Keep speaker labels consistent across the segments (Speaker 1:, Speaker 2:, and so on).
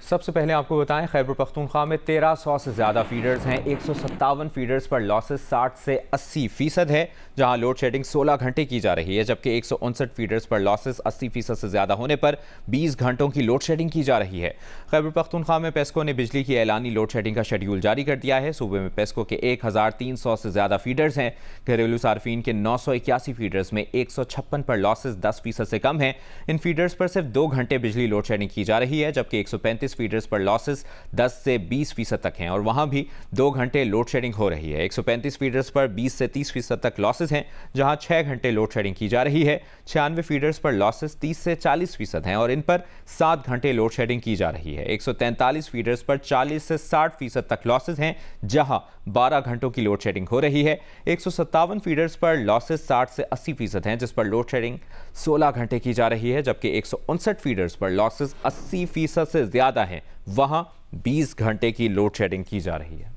Speaker 1: सबसे पहले आपको बताएं, खैबर पख्तूनख्वा में 1300 से ज़्यादा फीडर्स हैं। 157 फीडर्स पर लॉसेस 60 से 80% है, जहां लोड शेडिंग 16 घंटे की जा रही है, जबकि 159 फीडर्स पर लॉसेस 80% से ज़्यादा होने पर 20 घंटों की लोड शेडिंग की जा रही है। खैबर पख्तूनख्वा में पेस्को ने बिजली की ऐलानी लोड शेडिंग का शेड्यूल जारी कर दिया है। सूबे में पेस्को के 1300 से ज़्यादा फीडर्स हैं। घरेलू सार्फिन के 981 फीडर्स में 156 पर लॉसेस 10% से कम हैं। इन फीडर्स पर सिर्फ 2 घंटे बिजली लोड शेडिंग की जा रही है, जबकि 135 फीडर्स पर लॉसेस 10 से 20% तक हैं और वहां भी 2 घंटे लोड शेडिंग हो रही है। 135 फीडर्स पर 20 से 30% तक लॉसेस हैं, जहां 6 घंटे लोड शेडिंग की जा रही है। 96 फीडर्स पर लॉसेस 30 से 40% हैं और इन पर 7 घंटे लोड शेडिंग की जा रही है। 143 फीडर्स पर 40 से 60% तक लॉसेस हैं, जहां 12 घंटों की लोड शेडिंग हो रही है। 157 फीडर्स पर लॉसेस 60 से 80% हैं, जिस पर लोड शेडिंग 16 घंटे की जा रही है, जबकि 159 फीडर्स पर लॉसेस 80% से ज्यादा हैं, वहां 20 घंटे की लोड शेडिंग की जा रही है।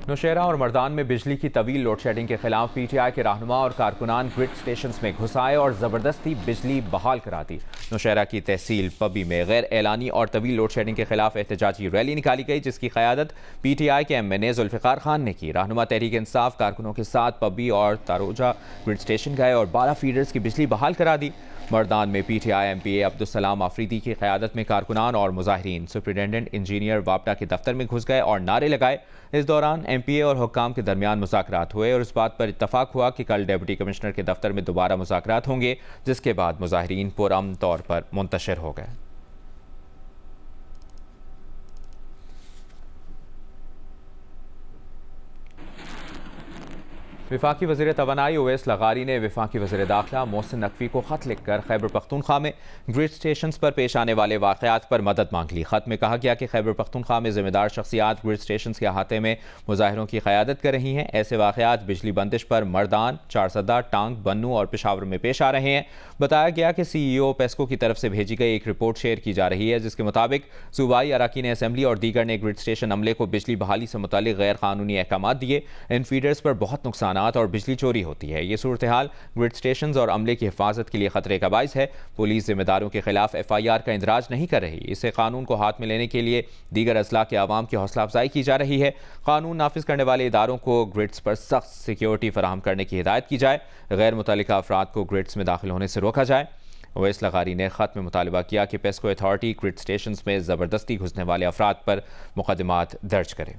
Speaker 1: नौशहरा और मर्दान में बिजली की तवील लोड शेडिंग के खिलाफ PTI के रहनुमा और कारकुनान ग्रिड स्टेशन में घुस आए और जबरदस्ती बिजली बहाल करा दी। नौशहरा की तहसील पबी में गैर एलानी और तवील लोड शेडिंग के खिलाफ एहतजाजी रैली निकाली गई, जिसकी क़यादत PTI के MNA जुल्फ़िकार खान ने की। रहनुमा तहरीक इंसाफ कारकुनों के साथ पबी और तारोजा ग्रिड स्टेशन गए और 12 फीडर्स की बिजली बहाल करा दी। मर्दान में PTI MPA अब्दुलसलाम आफरीदी की क़यादत में कारकुनान और मुजाहिरीन सुपरिटेंडेंट इंजीनियर वापडा के दफ्तर में घुस गए और नारे लगाए। इस दौरान MPA और हुक्काम के दरमियान मुज़ाकरात हुए और इस बात पर इत्तफाक हुआ कि कल डिप्टी कमिश्नर के दफ्तर में दोबारा मुज़ाकरात होंगे, जिसके बाद मुजाहिरीन पुरअमन तौर पर मुंतशिर हो गए। वफाकी वज़ीर तवानाई ओवैस लगारी ने वफाकी वज़ीर दाखिला मोहसिन नकवी को ख़त लिखकर खैबर पख्तूनख्वा में ग्रिड स्टेशन पर पेश आने वाले वाक़यात पर मदद मांग ली। ख़त में कहा गया कि खैबर पख्तूनख्वा में ज़िम्मेदार शख्सियात ग्रिड स्टेशन के अहाते में मुजाहिरों की क़यादत कर रही हैं। ऐसे वाक़यात बिजली बंदिश पर मर्दान, चारसदा, टांग, बन्नू और पेशावर में पेश आ रहे हैं। बताया गया कि CEO पेस्को की तरफ से भेजी गई एक रिपोर्ट शेयर की जा रही है, जिसके मुताबिक सूबाई अरकान असम्बली और दीगर ने ग्रिड स्टेशन अमले को बिजली बहाली से मुताल्लिक़ गैर कानूनी अहकाम दिए। इन फीडर्स पर बहुत नुकसान और बिजली चोरी होती है। ये सूरत हाल ग्रिड स्टेशन और अमले की हिफाजत के लिए खतरे का बाइस है। पुलिस जिम्मेदारों के खिलाफ FIR का इंदराज नहीं कर रही। इससे कानून को हाथ में लेने के लिए दीगर अजला के आवाम की हौसला अफजाई की जा रही है। कानून नाफिज करने वाले इदारों को ग्रिड्स पर सख्त सिक्योरिटी फराहम करने की हिदायत की जाए। गैर मुतल्लिका अफराद को ग्रिड्स में दाखिल होने से रोका जाए। ओवैस लगारी ने खत में मुतालबा किया कि पेस्को अथॉरिटी ग्रिड स्टेशन में ज़बरदस्ती घुसने वाले अफराद पर मुकदमात दर्ज करे।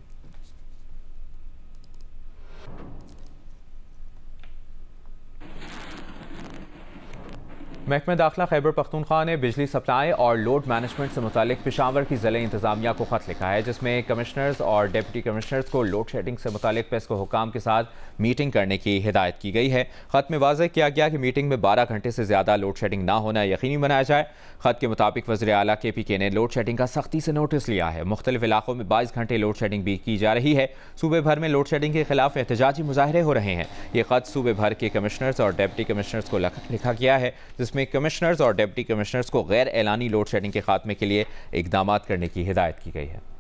Speaker 1: महकमा दाखिला खैबर पख्तूनख्वा ने बिजली सप्लाई और लोड मैनेजमेंट से मुतालिक पेशावर की ज़िला इंतज़ामिया को ख़त लिखा है, जिसमें कमिश्नर्स और डिप्टी कमिश्नर्स को लोड शेडिंग से मुतालिक पेस्को हुक्काम के साथ मीटिंग करने की हिदायत की गई है। ख़त में वाज़ेह किया गया कि मीटिंग में 12 घंटे से ज़्यादा लोड शेडिंग ना होना यकीनी बनाया जाए। ख़त के मुताबिक वज़ीर आला KPK ने लोड शेडिंग का सख्ती से नोटिस लिया है। मुख्तलिफ इलाकों में 22 घंटे लोड शेडिंग भी की जा रही है। सूबे भर में लोड शेडिंग के खिलाफ एहतजाजी मुजाहरे हो रहे हैं। ये ख़त सूबे भर के कमिश्नर्स और डिप्टी कमिश्नर्स को लिखा गया है, जिसमें कमिश्नर्स और डिप्टी कमिश्नर्स को गैर एलानी लोड शेडिंग के खात्मे के लिए इकदामात करने की हिदायत की गई है।